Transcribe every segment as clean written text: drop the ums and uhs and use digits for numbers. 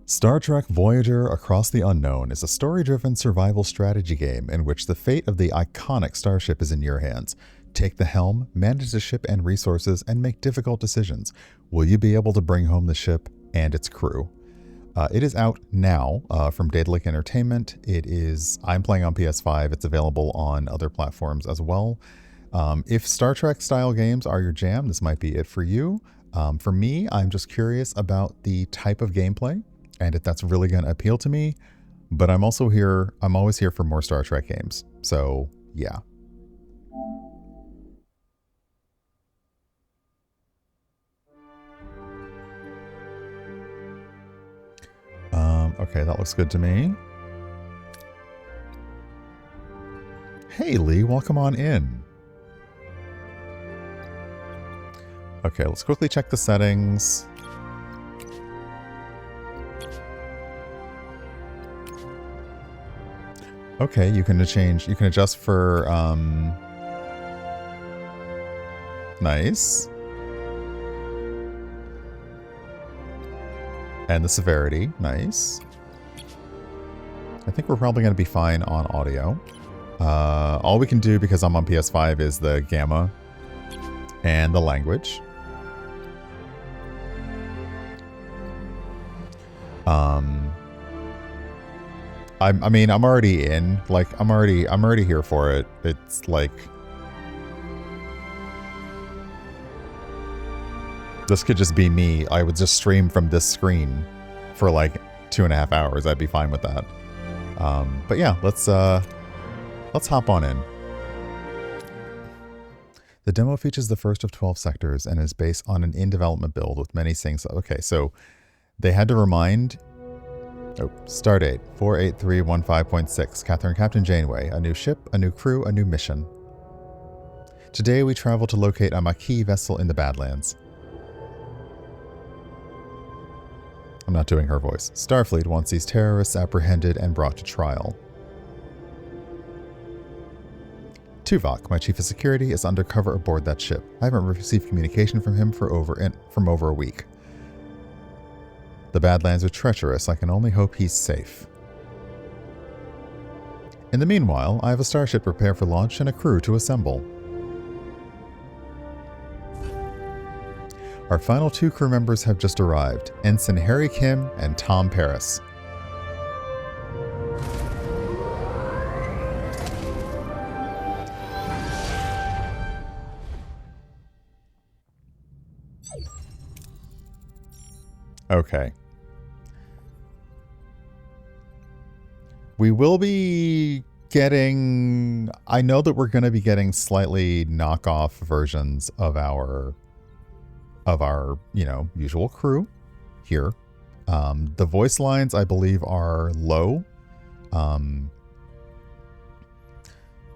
Star Trek Voyager Across the Unknown is a story-driven survival strategy game in which the fate of the iconic starship is in your hands. Take the helm, manage the ship and resources, and make difficult decisions. Will you be able to bring home the ship and its crew? It is out now from Daedalic Entertainment. I'm playing on PS5. It's available on other platforms as well. If Star Trek style games are your jam, this might be it for you. For me, I'm just curious about the type of gameplay and if that's really going to appeal to me. But I'm always here for more Star Trek games. So yeah. Okay, that looks good to me. Hey Lee, welcome on in. Okay, let's quickly check the settings. Okay, you can adjust for, nice. And the severity, nice. I think we're probably going to be fine on audio. All we can do, because I'm on PS5, is the gamma and the language. I'm already in. Like, I'm already here for it. It's like, this could just be me. I would just stream from this screen for like 2.5 hours. I'd be fine with that. But yeah, let's hop on in. The demo features the first of 12 sectors and is based on an in-development build with many things. Okay, so they had to remind. Oh, stardate 48315.6. Captain Janeway. A new ship, a new crew, a new mission. Today we travel to locate a Maquis vessel in the Badlands. I'm not doing her voice. Starfleet wants these terrorists apprehended and brought to trial. Tuvok, my chief of security, is undercover aboard that ship. I haven't received communication from him for over a week. The Badlands are treacherous. I can only hope he's safe. In the meanwhile, I have a starship prepared for launch and a crew to assemble. Our final 2 crew members have just arrived, Ensign Harry Kim and Tom Paris. Okay. We will be getting... I know that we're going to be getting slightly knockoff versions of our usual crew here. The voice lines, I believe, are low.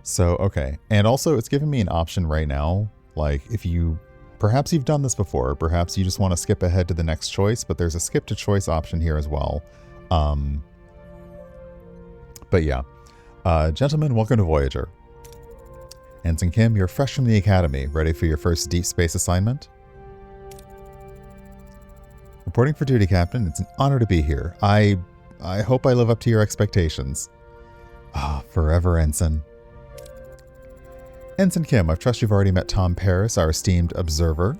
So, okay. And also, it's giving me an option right now. Like, perhaps you've done this before. Perhaps you just want to skip ahead to the next choice, but there's a skip to choice option here as well. But yeah. Gentlemen, welcome to Voyager. Ensign Kim, you're fresh from the academy, ready for your first deep space assignment? Reporting for duty, Captain. It's an honor to be here. I hope I live up to your expectations. Forever, Ensign. Ensign Kim, I trust you've already met Tom Paris, our esteemed observer,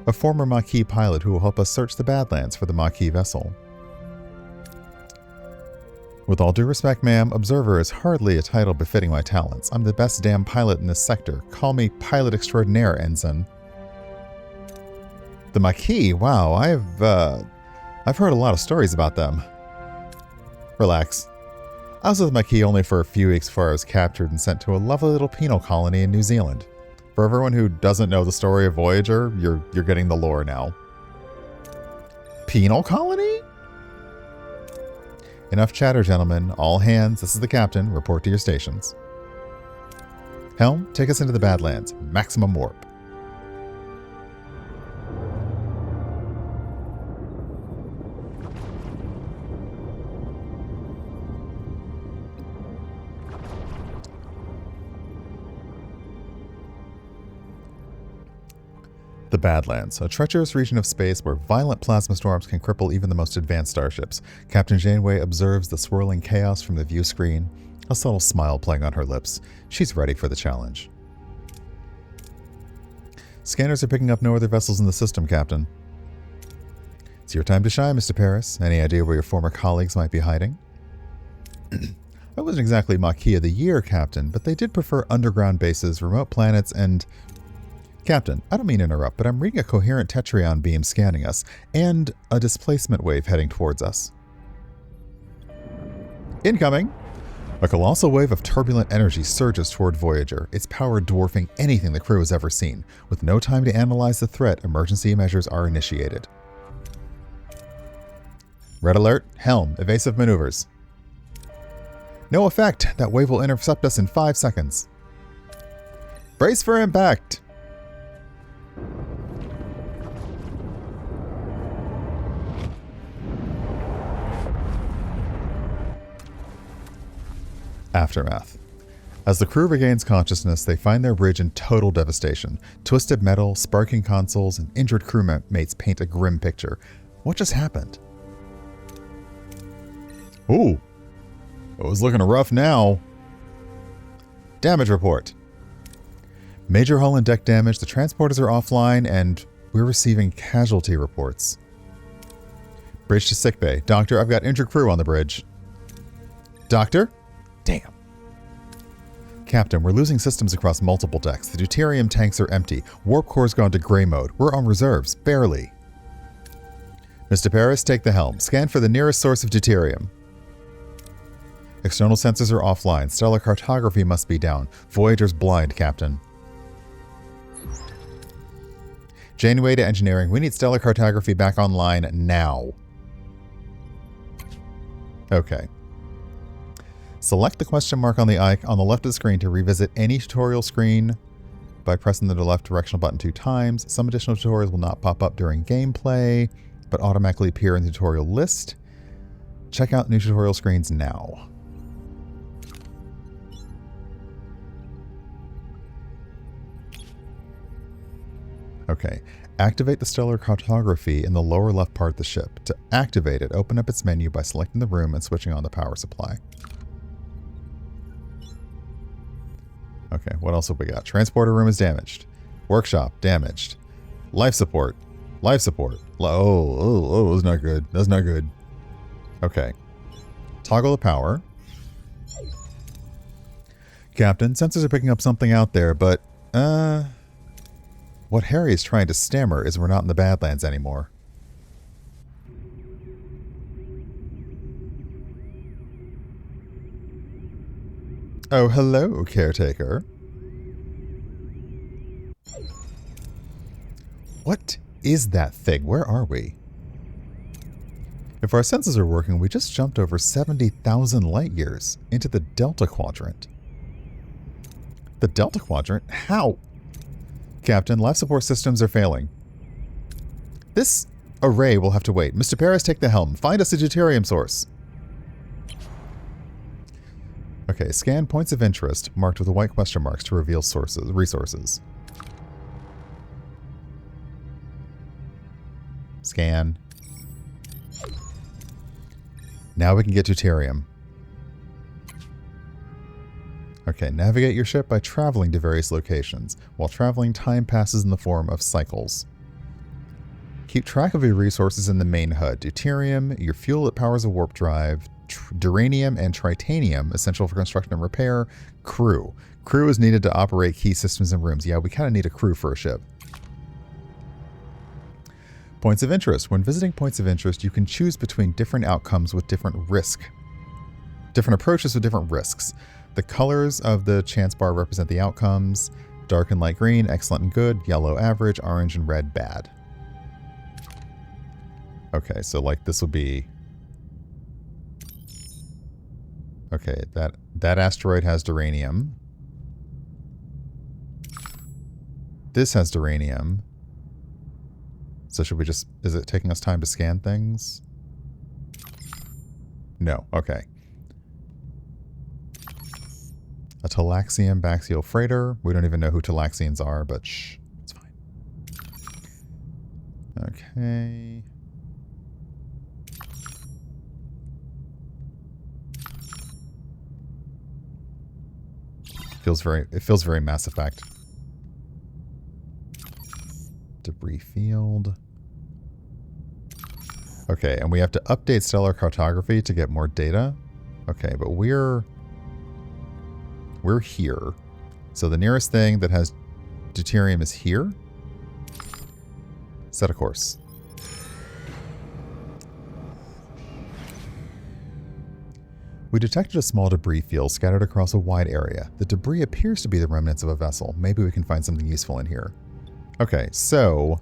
a former Maquis pilot who will help us search the Badlands for the Maquis vessel. With all due respect, ma'am, observer is hardly a title befitting my talents. I'm the best damn pilot in this sector. Call me pilot extraordinaire, Ensign. The Maquis, wow, I've heard a lot of stories about them. Relax. I was with Maquis only for a few weeks before I was captured and sent to a lovely little penal colony in New Zealand. For everyone who doesn't know the story of Voyager, you're getting the lore now. Penal colony? Enough chatter, gentlemen. All hands, this is the captain. Report to your stations. Helm, take us into the Badlands. Maximum warp. The Badlands, a treacherous region of space where violent plasma storms can cripple even the most advanced starships. Captain Janeway observes the swirling chaos from the view screen, a subtle smile playing on her lips. She's ready for the challenge. Scanners are picking up no other vessels in the system, Captain. It's your time to shine, Mr. Paris. Any idea where your former colleagues might be hiding? I wasn't exactly Maquis of the Year, Captain, but they did prefer underground bases, remote planets, and... Captain, I don't mean to interrupt, but I'm reading a coherent Tetryon beam scanning us, and a displacement wave heading towards us. Incoming! A colossal wave of turbulent energy surges toward Voyager, its power dwarfing anything the crew has ever seen. With no time to analyze the threat, emergency measures are initiated. Red alert, helm, evasive maneuvers. No effect! That wave will intercept us in 5 seconds. Brace for impact! Aftermath. As the crew regains consciousness, they find their bridge in total devastation. Twisted metal, sparking consoles, and injured crewmates paint a grim picture. What just happened? Ooh. It was looking rough now. Damage report. Major hull and deck damage, the transporters are offline, and we're receiving casualty reports. Bridge to sickbay. Doctor, I've got injured crew on the bridge. Doctor? Damn. Captain, we're losing systems across multiple decks. The deuterium tanks are empty. Warp core's gone to gray mode. We're on reserves. Barely. Mr. Paris, take the helm. Scan for the nearest source of deuterium. External sensors are offline. Stellar cartography must be down. Voyager's blind, Captain. Janeway to engineering. We need stellar cartography back online now. Okay. Select the question mark on the icon on the left of the screen to revisit any tutorial screen by pressing the left directional button 2 times. Some additional tutorials will not pop up during gameplay, but automatically appear in the tutorial list. Check out new tutorial screens now. Okay. Activate the stellar cartography in the lower left part of the ship. To activate it, open up its menu by selecting the room and switching on the power supply. Okay, what else have we got? Transporter room is damaged. Workshop, damaged. Life support. Life support. Oh, that's not good. That's not good. Okay. Toggle the power. Captain, sensors are picking up something out there, but, what Harry is trying to stammer is we're not in the Badlands anymore. Oh, hello, caretaker. What is that thing? Where are we? If our senses are working, we just jumped over 70,000 light years into the Delta Quadrant. The Delta Quadrant? How? Captain, life support systems are failing. This array will have to wait. Mr. Paris, take the helm. Find us a deuterium source. Okay, scan points of interest marked with the white question marks to reveal resources. Scan. Now we can get deuterium. Okay, navigate your ship by traveling to various locations. While traveling, time passes in the form of cycles. Keep track of your resources in the main HUD. Deuterium, your fuel that powers a warp drive, duranium and tritanium, essential for construction and repair, crew. Crew is needed to operate key systems and rooms. Yeah, we kind of need a crew for a ship. Points of interest. When visiting points of interest, you can choose between different outcomes with different approaches with different risks. The colors of the chance bar represent the outcomes. Dark and light green, excellent and good. Yellow, average. Orange and red, bad. Okay, so like this would be... Okay, that asteroid has duranium. This has duranium. So should we just... Is it taking us time to scan things? No, okay. A Talaxian Baxial Freighter. We don't even know who Talaxians are, but shh, it's fine. Okay. It feels very Mass Effect. Debris field. Okay, and we have to update stellar cartography to get more data. Okay, but we're here. So the nearest thing that has deuterium is here. Set a course. We detected a small debris field scattered across a wide area. The debris appears to be the remnants of a vessel. Maybe we can find something useful in here. Okay, so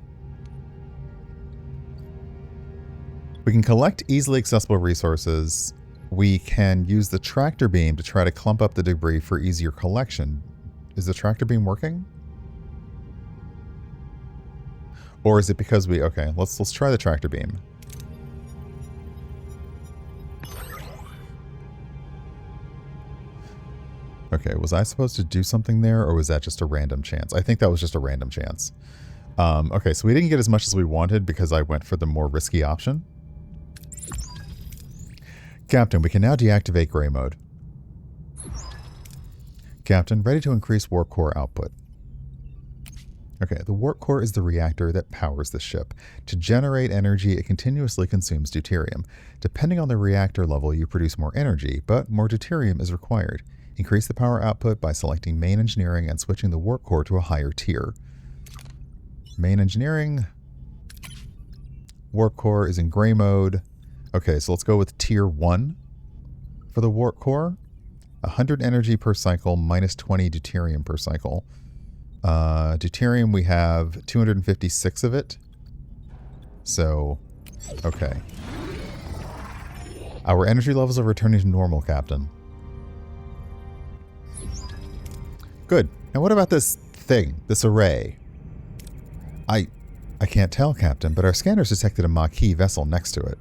we can collect easily accessible resources. We can use the tractor beam to try to clump up the debris for easier collection. Is the tractor beam working? Or is it because we... Okay, let's try the tractor beam. Okay, was I supposed to do something there, or was that just a random chance? I think that was just a random chance. Okay, so we didn't get as much as we wanted because I went for the more risky option. Captain, we can now deactivate gray mode. Captain, ready to increase warp core output. Okay, the warp core is the reactor that powers the ship. To generate energy, it continuously consumes deuterium. Depending on the reactor level, you produce more energy, but more deuterium is required. Increase the power output by selecting main engineering and switching the warp core to a higher tier. Main engineering. Warp core is in gray mode. Okay, so let's go with tier 1 for the warp core. 100 energy per cycle, minus 20 deuterium per cycle. Deuterium, we have 256 of it. So, okay. Our energy levels are returning to normal, Captain. Good. And what about this thing, this array? I can't tell, Captain, but our scanners detected a Maquis vessel next to it.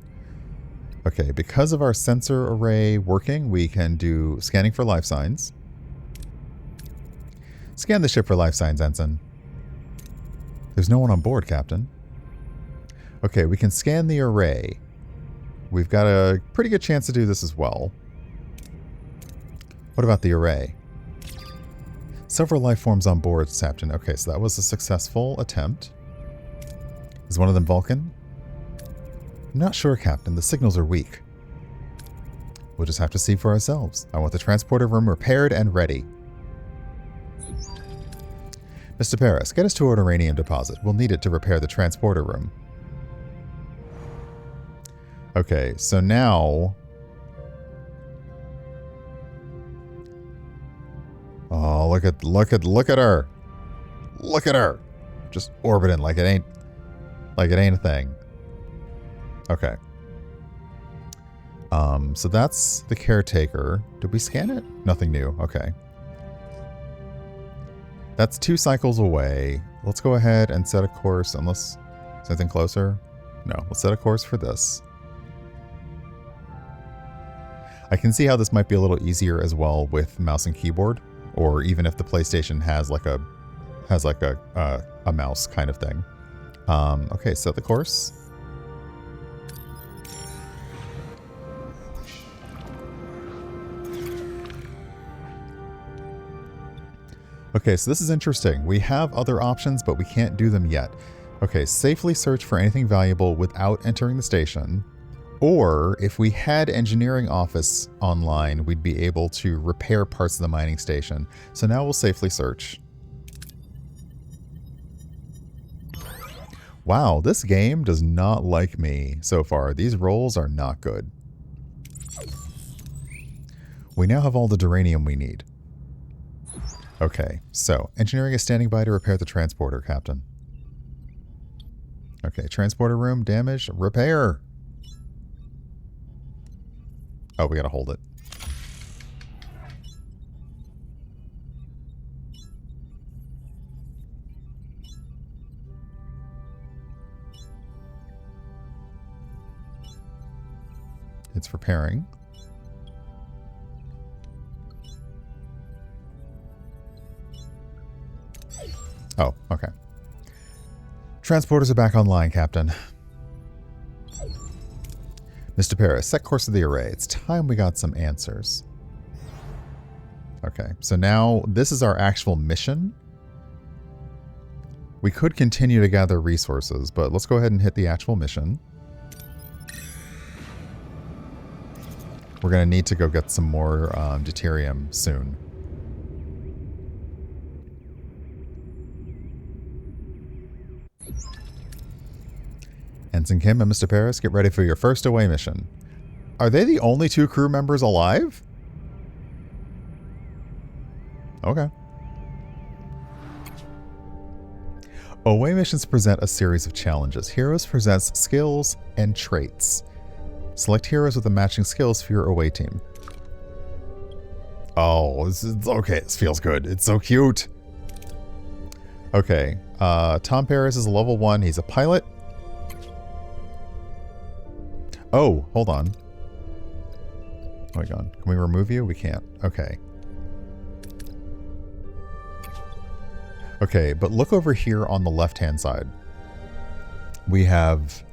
Okay, because of our sensor array working, we can do scanning for life signs. Scan the ship for life signs, Ensign. There's no one on board, Captain. Okay, we can scan the array. We've got a pretty good chance to do this as well. What about the array? Several life forms on board, Captain. Okay, so that was a successful attempt. Is one of them Vulcan? I'm not sure, Captain. The signals are weak. We'll just have to see for ourselves. I want the transporter room repaired and ready. Mr. Paris, get us to our uranium deposit. We'll need it to repair the transporter room. Okay, so now... Oh, look at her. Look at her. Just orbiting like it ain't a thing. Okay. So that's the caretaker. Did we scan it? Nothing new. Okay. That's 2 cycles away. Let's go ahead and set a course unless there's anything closer. No, let's set a course for this. I can see how this might be a little easier as well with mouse and keyboard, or even if the PlayStation has like a mouse kind of thing. Okay, set the course. Okay, so this is interesting. We have other options, but we can't do them yet. Okay, safely search for anything valuable without entering the station. Or, if we had engineering office online, we'd be able to repair parts of the mining station. So now we'll safely search. Wow, this game does not like me so far. These rolls are not good. We now have all the duranium we need. Okay, so engineering is standing by to repair the transporter, Captain. Okay, transporter room damaged. Repair. Oh, we gotta hold it. It's repairing. Oh, okay. Transporters are back online, Captain. Mr. Paris, set course of the array. It's time we got some answers. Okay, so now this is our actual mission. We could continue to gather resources, but let's go ahead and hit the actual mission. We're going to need to go get some more deuterium soon. Ensign Kim and Mr. Paris, get ready for your first away mission. Are they the only 2 crew members alive? Okay. Away missions present a series of challenges. Heroes possess skills and traits. Select heroes with the matching skills for your away team. Oh, this is okay. This feels good. It's so cute. Okay. Tom Paris is a level 1. He's a pilot. Oh, hold on. Oh my god. Can we remove you? We can't. Okay. Okay, but look over here on the left-hand side. We have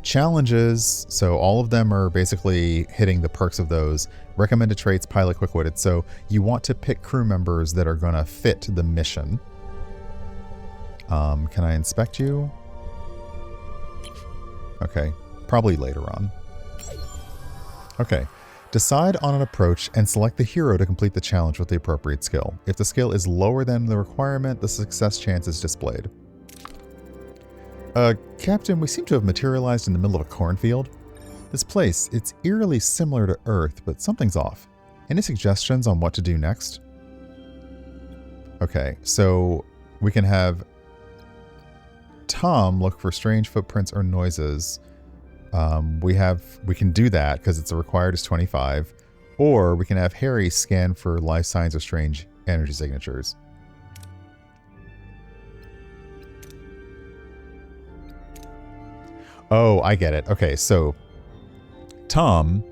challenges, so all of them are basically hitting the perks of those. Recommended traits, pilot, quick-witted. So you want to pick crew members that are going to fit the mission. Can I inspect you? Okay, probably later on. Okay. Decide on an approach and select the hero to complete the challenge with the appropriate skill. If the skill is lower than the requirement, the success chance is displayed. Captain, we seem to have materialized in the middle of a cornfield. This place, it's eerily similar to Earth, but something's off. Any suggestions on what to do next? Okay, so we can have Tom look for strange footprints or noises. We can do that because it's required is 25, or we can have Harry scan for life signs or strange energy signatures. Oh, I get it. Okay, so Tom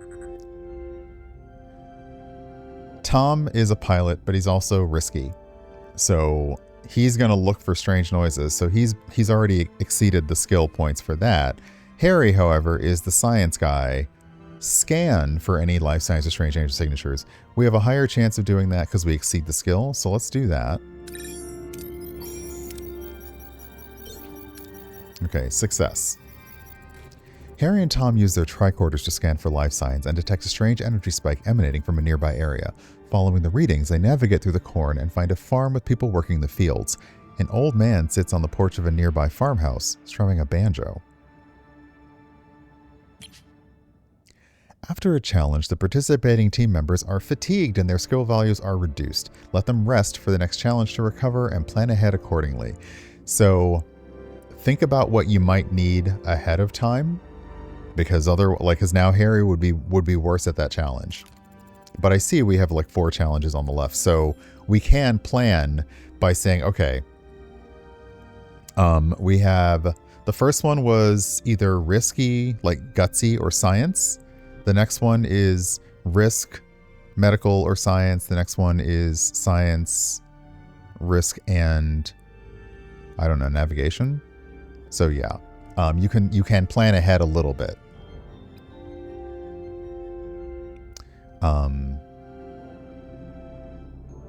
is a pilot, but he's also risky. So he's going to look for strange noises. So he's already exceeded the skill points for that. Harry, however, is the science guy. Scan for any life science or strange energy signatures. We have a higher chance of doing that because we exceed the skill, so let's do that. Okay, success. Harry and Tom use their tricorders to scan for life signs and detect a strange energy spike emanating from a nearby area. Following the readings, they navigate through the corn and find a farm with people working the fields. An old man sits on the porch of a nearby farmhouse, strumming a banjo. After a challenge, the participating team members are fatigued and their skill values are reduced. Let them rest for the next challenge to recover and plan ahead accordingly. So, think about what you might need ahead of time, because now Harry would be worse at that challenge. But I see we have like 4 challenges on the left, so we can plan by saying, okay, we have the first one was either risky, like gutsy, or science. The next one is risk, medical, or science. The next one is science, risk, and I don't know, navigation. So yeah, you can plan ahead a little bit.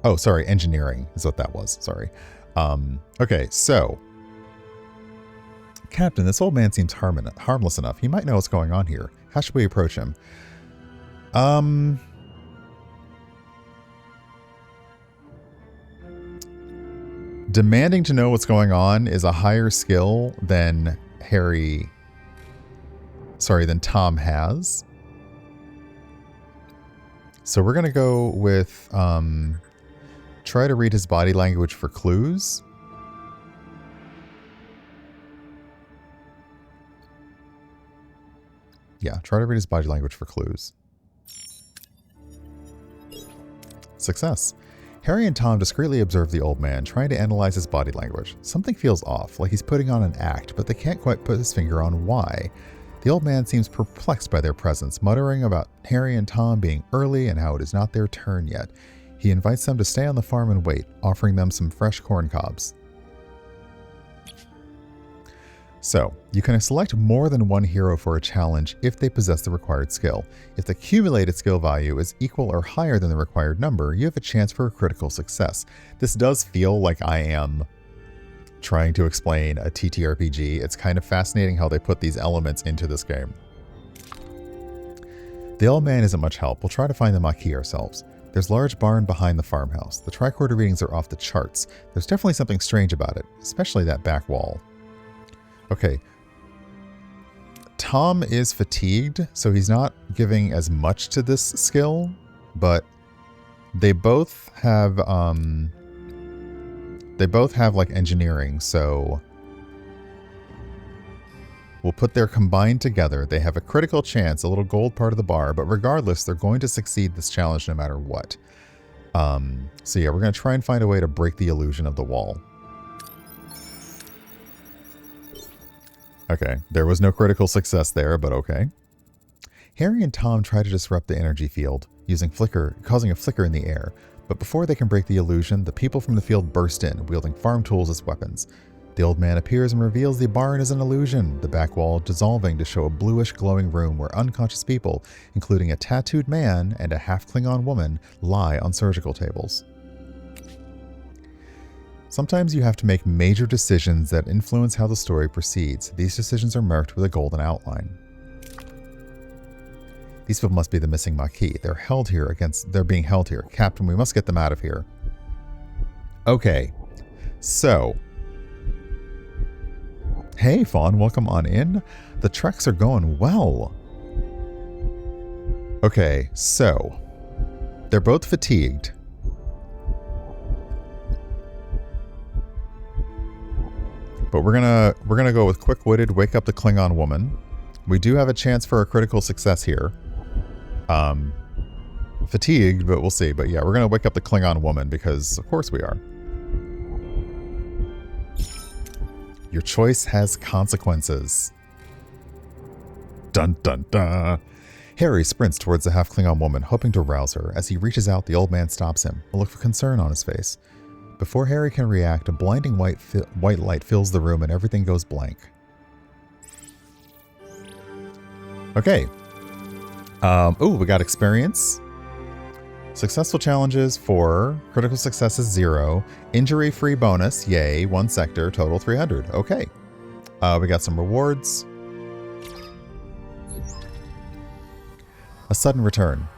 Oh, sorry, engineering is what that was. Sorry. Okay, so Captain, this old man seems harmless enough. He might know what's going on here. How should we approach him? Demanding to know what's going on is a higher skill than than Tom has. So we're going to go with, try to read his body language for clues. Yeah, try to read his body language for clues. Success. Harry and Tom discreetly observe the old man, trying to analyze his body language. Something feels off, like he's putting on an act, but they can't quite put his finger on why. The old man seems perplexed by their presence, muttering about Harry and Tom being early and how it is not their turn yet. He invites them to stay on the farm and wait, offering them some fresh corn cobs. So, you can select more than one hero for a challenge if they possess the required skill. If the accumulated skill value is equal or higher than the required number, you have a chance for a critical success. This does feel like I am trying to explain a TTRPG. It's kind of fascinating how they put these elements into this game. The old man isn't much help. We'll try to find the Maquis ourselves. There's a large barn behind the farmhouse. The tricorder readings are off the charts. There's definitely something strange about it, especially that back wall. Okay. Tom is fatigued, so he's not giving as much to this skill, but they both have like engineering, so we'll put their combined together. They have a critical chance, a little gold part of the bar, but regardless, they're going to succeed this challenge no matter what. So yeah, we're going to try and find a way to break the illusion of the wall. Okay, there was no critical success there, but okay. Harry and Tom try to disrupt the energy field, causing a flicker in the air. But before they can break the illusion, the people from the field burst in, wielding farm tools as weapons. The old man appears and reveals the barn is an illusion, the back wall dissolving to show a bluish glowing room where unconscious people, including a tattooed man and a half-Klingon woman, lie on surgical tables. Sometimes you have to make major decisions that influence how the story proceeds. These decisions are marked with a golden outline. These people must be the missing Maquis. They're being held here. Captain, we must get them out of here. Okay. So. Hey, Fawn, welcome on in. The treks are going well. Okay, so. They're both fatigued. But we're gonna go with quick-witted, wake up the Klingon woman. We do have a chance for a critical success here. Fatigued, but we'll see. But yeah, we're gonna wake up the Klingon woman because of course we are. Your choice has consequences. Dun dun dun. Harry sprints towards the half-Klingon woman, hoping to rouse her. As he reaches out, the old man stops him, a look of concern on his face. Before Harry can react, a blinding white light fills the room and everything goes blank. Okay. We got experience. Successful challenges 4. Critical success is 0. Injury-free bonus, yay. 1 sector, total 300. Okay. We got some rewards. A sudden return.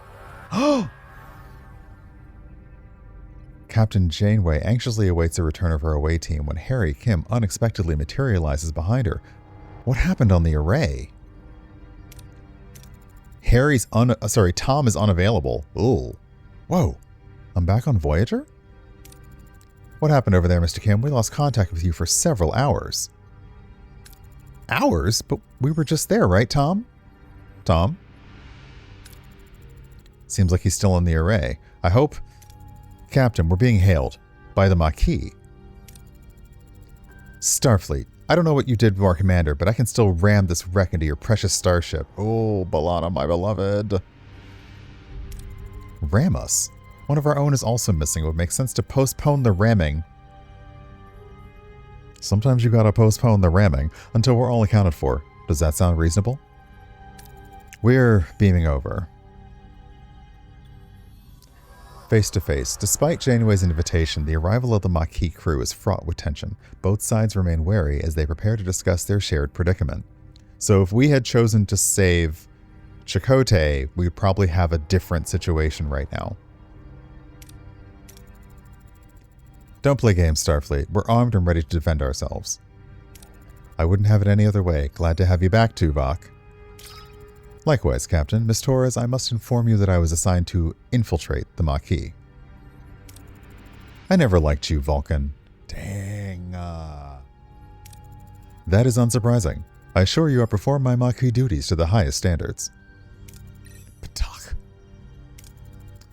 Captain Janeway anxiously awaits the return of her away team when Harry Kim unexpectedly materializes behind her. What happened on the array? Tom is unavailable. Ooh. Whoa. I'm back on Voyager? What happened over there, Mr. Kim? We lost contact with you for several hours. Hours? But we were just there, right, Tom? Tom? Seems like he's still in the array. I hope... Captain, we're being hailed by the Maquis. Starfleet, I don't know what you did to our commander, but I can still ram this wreck into your precious starship. Oh, B'Elanna, my beloved. Ram us? One of our own is also missing. It would make sense to postpone the ramming. Sometimes you gotta postpone the ramming until we're all accounted for. Does that sound reasonable? We're beaming over. Face to face. Despite Janeway's invitation, the arrival of the Maquis crew is fraught with tension. Both sides remain wary as they prepare to discuss their shared predicament. So if we had chosen to save Chakotay, we'd probably have a different situation right now. Don't play games, Starfleet. We're armed and ready to defend ourselves. I wouldn't have it any other way. Glad to have you back, Tuvok. Likewise, Captain. Miss Torres, I must inform you that I was assigned to infiltrate the Maquis. I never liked you, Vulcan. Dang. That is unsurprising. I assure you I perform my Maquis duties to the highest standards. Patak.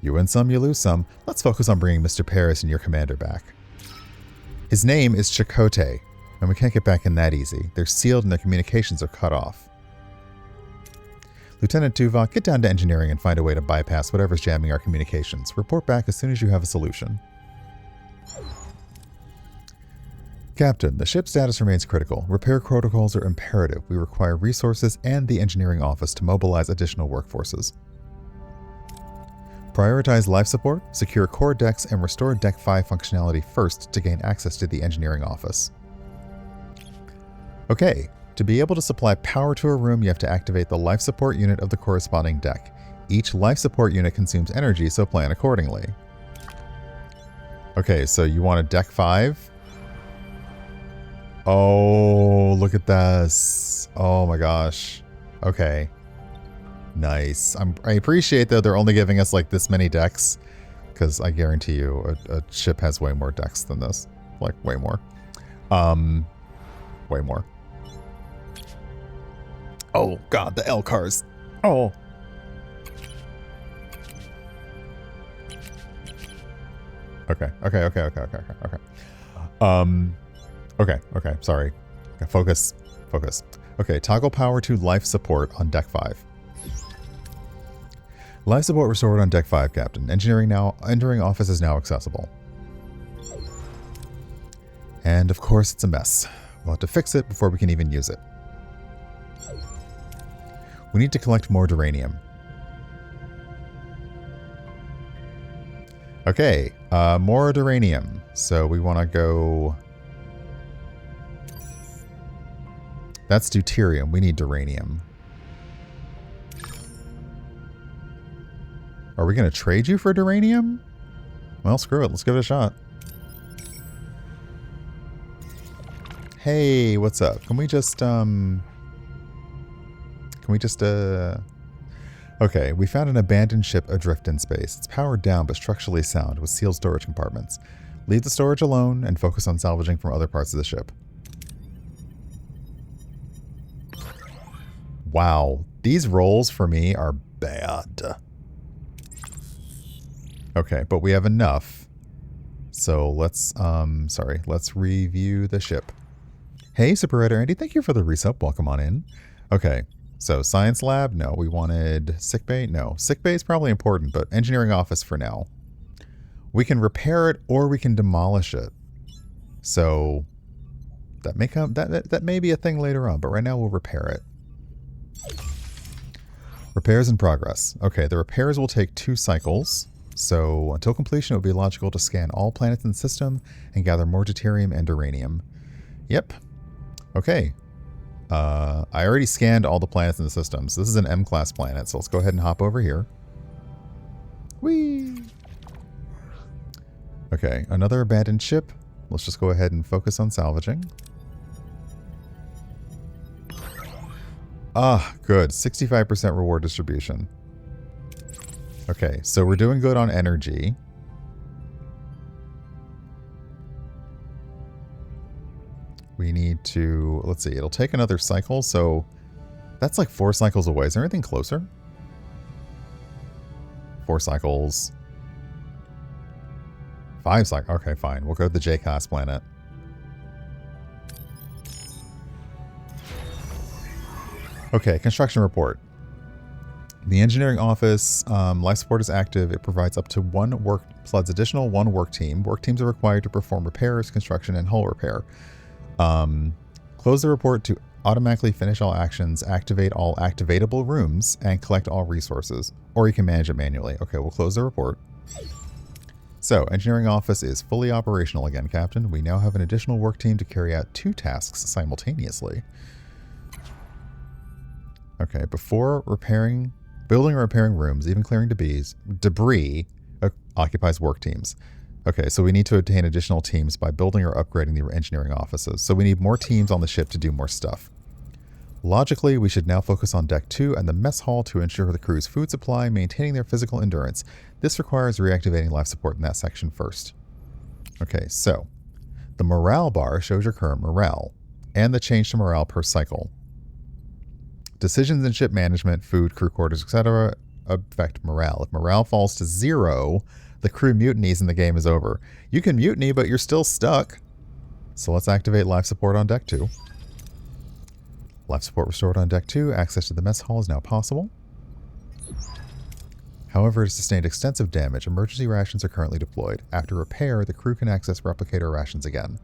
You win some, you lose some. Let's focus on bringing Mr. Paris and your commander back. His name is Chakotay, and we can't get back in that easy. They're sealed and their communications are cut off. Lieutenant Tuvok, get down to engineering and find a way to bypass whatever's jamming our communications. Report back as soon as you have a solution. Captain, the ship's status remains critical. Repair protocols are imperative. We require resources and the engineering office to mobilize additional workforces. Prioritize life support, secure core decks, and restore Deck 5 functionality first to gain access to the engineering office. Okay, to be able to supply power to a room, you have to activate the life support unit of the corresponding deck. Each life support unit consumes energy, so plan accordingly. Okay, so you want a Deck 5? Oh, look at this. Oh my gosh. Okay. Nice. I appreciate that they're only giving us like this many decks, because I guarantee you a ship has way more decks than this. Like way more. Way more. Oh god, the L cars. Oh. Okay. Okay, sorry. Okay, focus. Okay, toggle power to life support on Deck 5. Life support restored on Deck 5, Captain. Engineering office is now accessible. And of course it's a mess. We'll have to fix it before we can even use it. We need to collect more duranium. Okay, more duranium. So we want to go... That's deuterium. We need duranium. Are we going to trade you for duranium? Well, screw it. Let's give it a shot. Hey, what's up? Can we just, Okay, we found an abandoned ship adrift in space. It's powered down but structurally sound with sealed storage compartments. Leave the storage alone and focus on salvaging from other parts of the ship. Wow, these rolls for me are bad. Okay, but we have enough. So let's, let's review the ship. Hey, Super Writer Andy, thank you for the resub. Welcome on in. Okay, so science lab, no. We wanted sickbay, no. Sickbay is probably important, but engineering office for now. We can repair it or we can demolish it. So that may come, that may be a thing later on, but right now we'll repair it. Repairs in progress. Okay, the repairs will take 2 cycles. So until completion, it would be logical to scan all planets in the system and gather more deuterium and uranium. Yep. Okay. I already scanned all the planets in the system. So this is an M-class planet. So let's go ahead and hop over here. Whee! Okay, another abandoned ship. Let's just go ahead and focus on salvaging. Ah, good. 65% reward distribution. Okay, so we're doing good on energy. We need to, let's see, it'll take another cycle, so that's like 4 cycles away. Is there anything closer? 4 cycles. 5 cycles. Okay, fine. We'll go to the J-class planet. Okay, construction report. The engineering office, life support is active. It provides up to additional 1 work team. Work teams are required to perform repairs, construction, and hull repair. Close the report to automatically finish all actions, activate all activatable rooms, and collect all resources. Or you can manage it manually. Okay, we'll close the report. So, engineering office is fully operational again, Captain. We now have an additional work team to carry out 2 tasks simultaneously. Okay, before building or repairing rooms, even clearing debris occupies work teams. Okay, so we need to obtain additional teams by building or upgrading the engineering offices. So we need more teams on the ship to do more stuff. Logically, we should now focus on Deck 2 and the mess hall to ensure the crew's food supply, maintaining their physical endurance. This requires reactivating life support in that section first. Okay, so the morale bar shows your current morale and the change to morale per cycle. Decisions in ship management, food, crew quarters, etc. affect morale. If morale falls to 0, the crew mutinies and the game is over. You can mutiny, but you're still stuck. So let's activate life support on Deck 2. Life support restored on Deck 2. Access to the mess hall is now possible. However, it has sustained extensive damage. Emergency rations are currently deployed. After repair, the crew can access replicator rations again.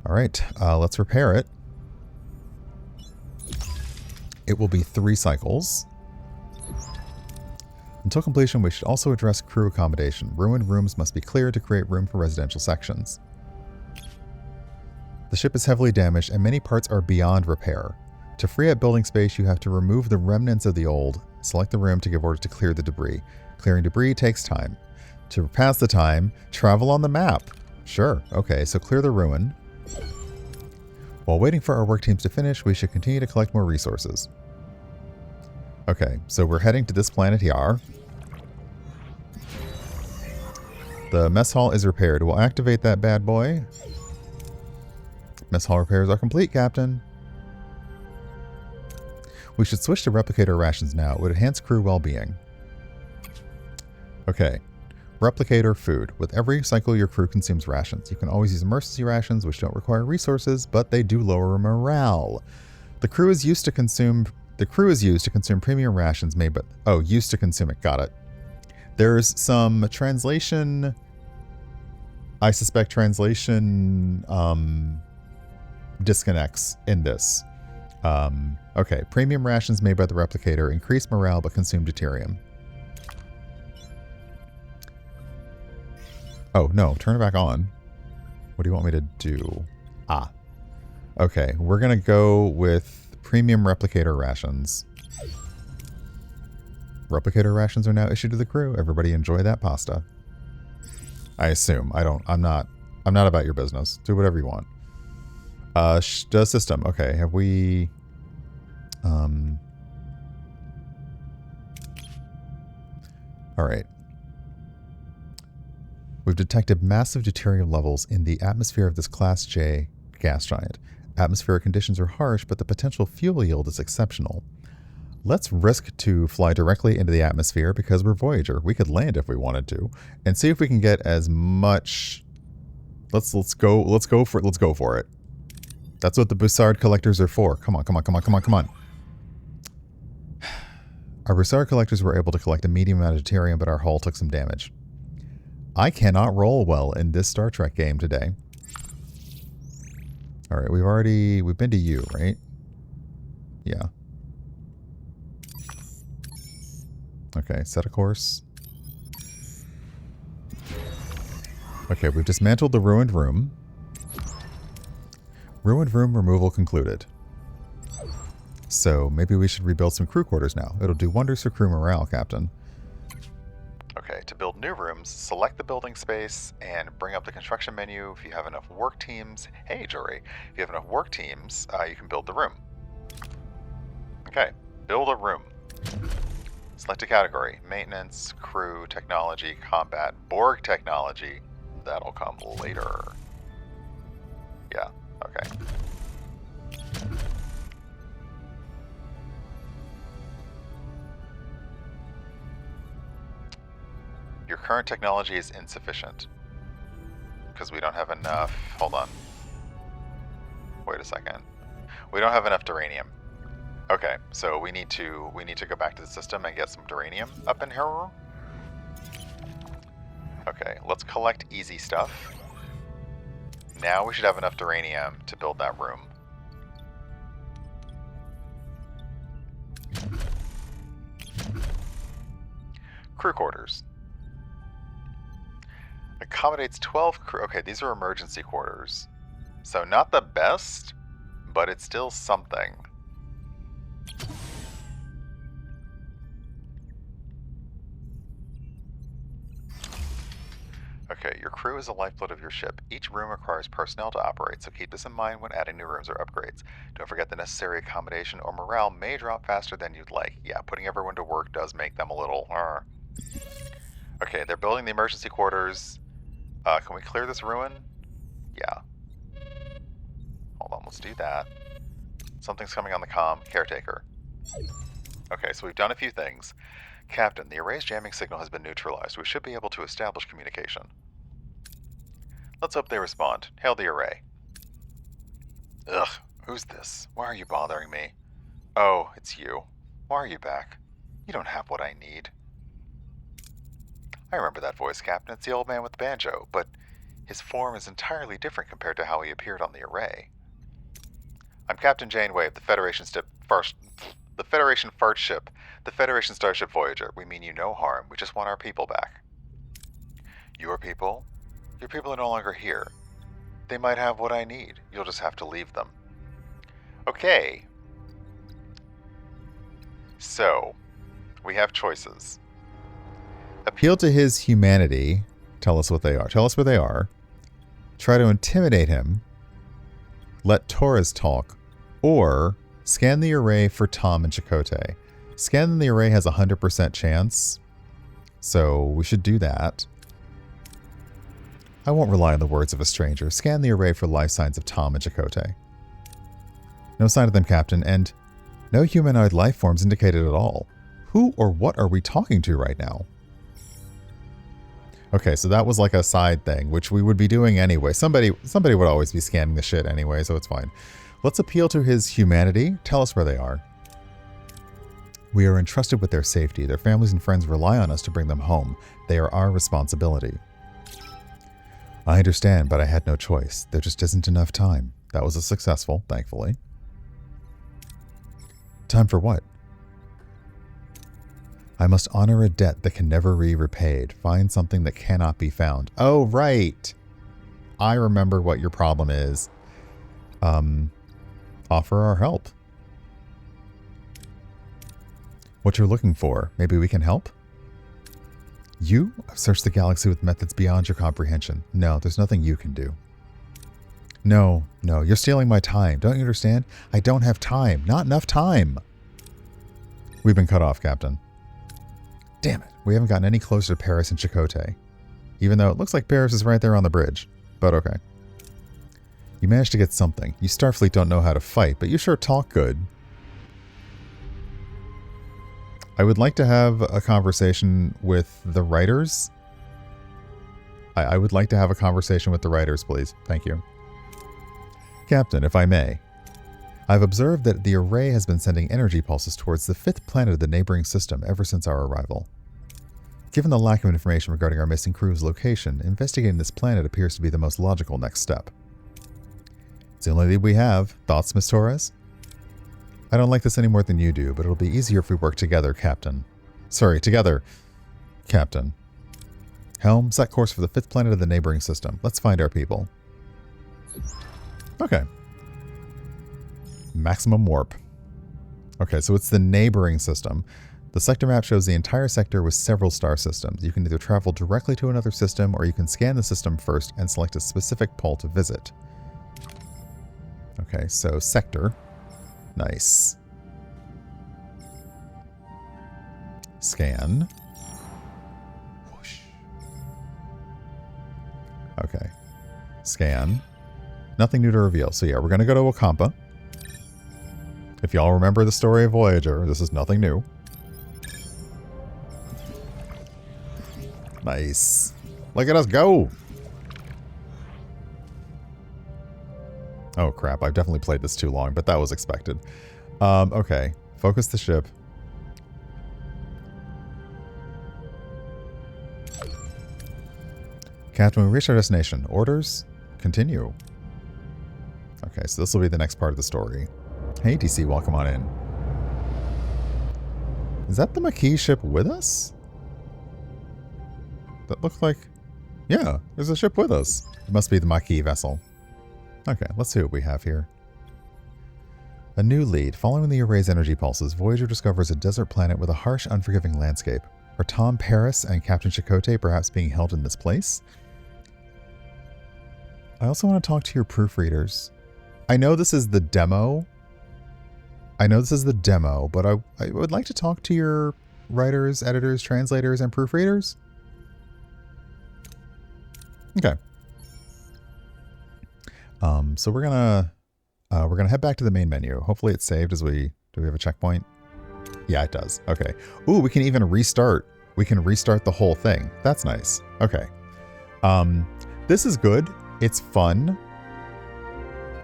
Alright, let's repair it. It will be 3 cycles. Until completion, we should also address crew accommodation. Ruined rooms must be cleared to create room for residential sections. The ship is heavily damaged and many parts are beyond repair. To free up building space, you have to remove the remnants of the old, select the room to give orders to clear the debris. Clearing debris takes time. To pass the time, travel on the map. Sure, okay, so clear the ruin. While waiting for our work teams to finish, we should continue to collect more resources. Okay, so we're heading to this planet here. The mess hall is repaired. We'll activate that bad boy. Mess hall repairs are complete, Captain. We should switch to replicator rations now. It would enhance crew well-being. Okay. Replicator food. With every cycle, your crew consumes rations. You can always use emergency rations, which don't require resources, but they do lower morale. The crew is used to consume premium rations made by... Oh, used to consume it. Got it. There's some translation... I suspect translation disconnects in this. Okay. Premium rations made by the replicator increase morale but consume deuterium. Oh, no. Turn it back on. What do you want me to do? Ah. Okay. We're going to go with premium replicator rations. Replicator rations are now issued to the crew. Everybody enjoy that pasta. I assume. I'm not about your business. Do whatever you want. The system. Okay. Have we... Alright. We've detected massive deuterium levels in the atmosphere of this Class J gas giant. Atmospheric conditions are harsh, but the potential fuel yield is exceptional. Let's risk to fly directly into the atmosphere because we're Voyager. We could land if we wanted to, and see if we can get as much. Let's go for it. That's what the Bussard collectors are for. Come on. Our Bussard collectors were able to collect a medium amount of deuterium, but our hull took some damage. I cannot roll well in this Star Trek game today. Alright, we've been to you, right? Yeah. Okay, set a course. Okay, we've dismantled the ruined room. Ruined room removal concluded. So, maybe we should rebuild some crew quarters now. It'll do wonders for crew morale, Captain. Okay, to build new rooms, select the building space and bring up the construction menu. If you have enough work teams... Hey, Jory. If you have enough work teams, you can build the room. Okay, build a room. Select a category. Maintenance, crew, technology, combat, Borg technology. That'll come later. Yeah, okay. Your current technology is insufficient. Because we don't have enough... Hold on. Wait a second. We don't have enough duranium. Okay, so we need to go back to the system and get some duranium up in here. Okay, let's collect easy stuff. Now we should have enough duranium to build that room. Crew quarters. Accommodates 12 crew. Okay, these are emergency quarters. So not the best, but it's still something. Okay, your crew is the lifeblood of your ship. Each room requires personnel to operate, so keep this in mind when adding new rooms or upgrades. Don't forget the necessary accommodation or morale may drop faster than you'd like. Yeah, putting everyone to work does make them a little... Okay, they're building the emergency quarters. Can we clear this ruin? Yeah. Hold on, let's do that. Something's coming on the comm. Caretaker. Okay, so we've done a few things. Captain, the array's jamming signal has been neutralized. We should be able to establish communication. Let's hope they respond. Hail the array. Ugh, who's this? Why are you bothering me? Oh, it's you. Why are you back? You don't have what I need. I remember that voice, Captain. It's the old man with the banjo, but His form is entirely different compared to how he appeared on the array. I'm Captain Janeway of the Federation fart ship, the Federation starship Voyager. We mean you no harm. We just want our people back. Your people? Your people are no longer here. They might have what I need. You'll just have to leave them. Okay. So, we have choices. Appeal to his humanity. Tell us what they are. Tell us where they are. Try to intimidate him. Let Torres talk. Or scan the array for Tom and Chakotay. Scan the array has a 100% chance. So we should do that. I won't rely on the words of a stranger. Scan the array for life signs of Tom and Chakotay. No sign of them, Captain, and no humanoid life forms indicated at all. Who or what are we talking to right now? Okay, so that was like a side thing, which we would be doing anyway. Somebody would always be scanning the shit anyway, so it's fine. Let's appeal to his humanity. Tell us where they are. We are entrusted with their safety. Their families and friends rely on us to bring them home. They are our responsibility. I understand, but I had no choice. There just isn't enough time. That was a successful, thankfully. Time for what? I must honor a debt that can never be repaid. Find something that cannot be found. Oh, right. I remember what your problem is. Offer our help. What you're looking for. Maybe we can help? You? I've searched the galaxy with methods beyond your comprehension. No, there's nothing you can do. No, you're stealing my time. Don't you understand? I don't have time. Not enough time. We've been cut off, Captain. Damn it. We haven't gotten any closer to Paris and Chakotay. Even though it looks like Paris is right there on the bridge. But okay. You managed to get something. You Starfleet don't know how to fight, but you sure talk good. I would like to have a conversation with the writers. I would like to have a conversation with the writers, please. Thank you. Captain, if I may. I've observed that the array has been sending energy pulses towards the 5th planet of the neighboring system ever since our arrival. Given the lack of information regarding our missing crew's location, investigating this planet appears to be the most logical next step. It's the only lead we have. Thoughts, Miss Torres? I don't like this any more than you do, but it'll be easier if we work together, Captain. Sorry, together, Captain. Helm, set course for the 5th planet of the neighboring system. Let's find our people. Okay. Maximum warp. Okay, so it's the neighboring system. The sector map shows the entire sector with several star systems. You can either travel directly to another system, or you can scan the system first and select a specific pole to visit. Okay, so sector. Nice. Scan. Whoosh. Okay. Scan. Nothing new to reveal. So yeah, we're going to go to Wakampa. If y'all remember the story of Voyager, this is nothing new. Nice. Look at us go! Oh crap, I've definitely played this too long, but that was expected. Okay. Focus the ship. Captain, we reached our destination. Orders? Continue. Okay, so this will be the next part of the story. Hey, DC, welcome on in. Is that the Maquis ship with us? That looks like... Yeah, there's a ship with us. It must be the Maquis vessel. Okay, let's see what we have here. A new lead. Following the array's energy pulses, Voyager discovers a desert planet with a harsh, unforgiving landscape. Are Tom Paris and Captain Chakotay perhaps being held in this place? I also want to talk to your proofreaders. I know this is the demo. But I would like to talk to your writers, editors, translators, and proofreaders. Okay. So we're gonna head back to the main menu. Hopefully it's saved as we... Do we have a checkpoint? Yeah, it does. Okay. Ooh, we can even restart. We can restart the whole thing. That's nice. Okay. This is good. It's fun.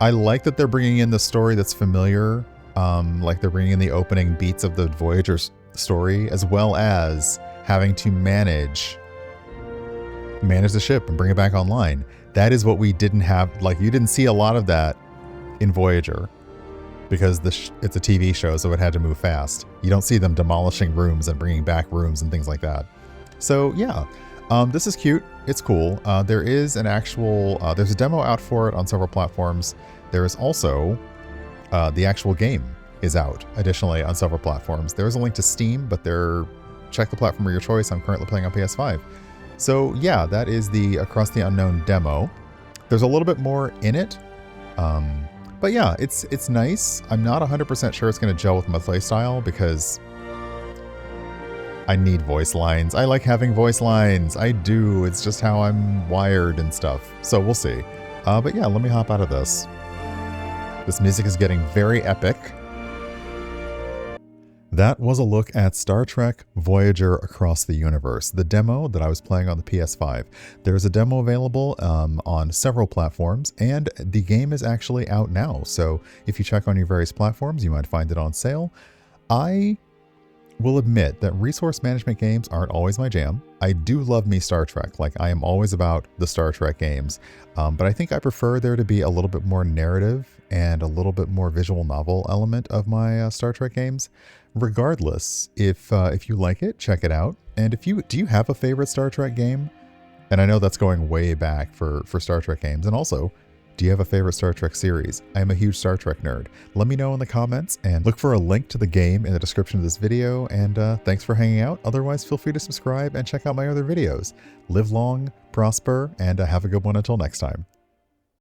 I like that they're bringing in the story that's familiar. Like they're bringing in the opening beats of the Voyager story, as well as having to manage manage the ship and bring it back online. That is what we didn't have. Like, you didn't see a lot of that in Voyager because it's a TV show, so it had to move fast. You don't see them demolishing rooms and bringing back rooms and things like that. So yeah, this is cute. It's cool. There is an actual, there's a demo out for it on several platforms. There is also the actual game is out additionally on several platforms. There is a link to Steam, but check the platform of your choice. I'm currently playing on PS5. So yeah, that is the Across the Unknown demo. There's a little bit more in it. But yeah, it's nice. I'm not 100% sure it's going to gel with my playstyle because I need voice lines. I like having voice lines. I do. It's just how I'm wired and stuff. So we'll see. But yeah, let me hop out of this. This music is getting very epic. That was a look at Star Trek Voyager Across the Universe, the demo that I was playing on the PS5. There's a demo available on several platforms, and the game is actually out now. So if you check on your various platforms, you might find it on sale. I will admit that resource management games aren't always my jam. I do love me Star Trek, like I am always about the Star Trek games, but I think I prefer there to be a little bit more narrative and a little bit more visual novel element of my Star Trek games. Regardless, if you like it, check it out. And do you have a favorite Star Trek game? And I know that's going way back for Star Trek games. And also, do you have a favorite Star Trek series? I am a huge Star Trek nerd. Let me know in the comments and look for a link to the game in the description of this video. And thanks for hanging out. Otherwise, feel free to subscribe and check out my other videos. Live long, prosper, and have a good one until next time.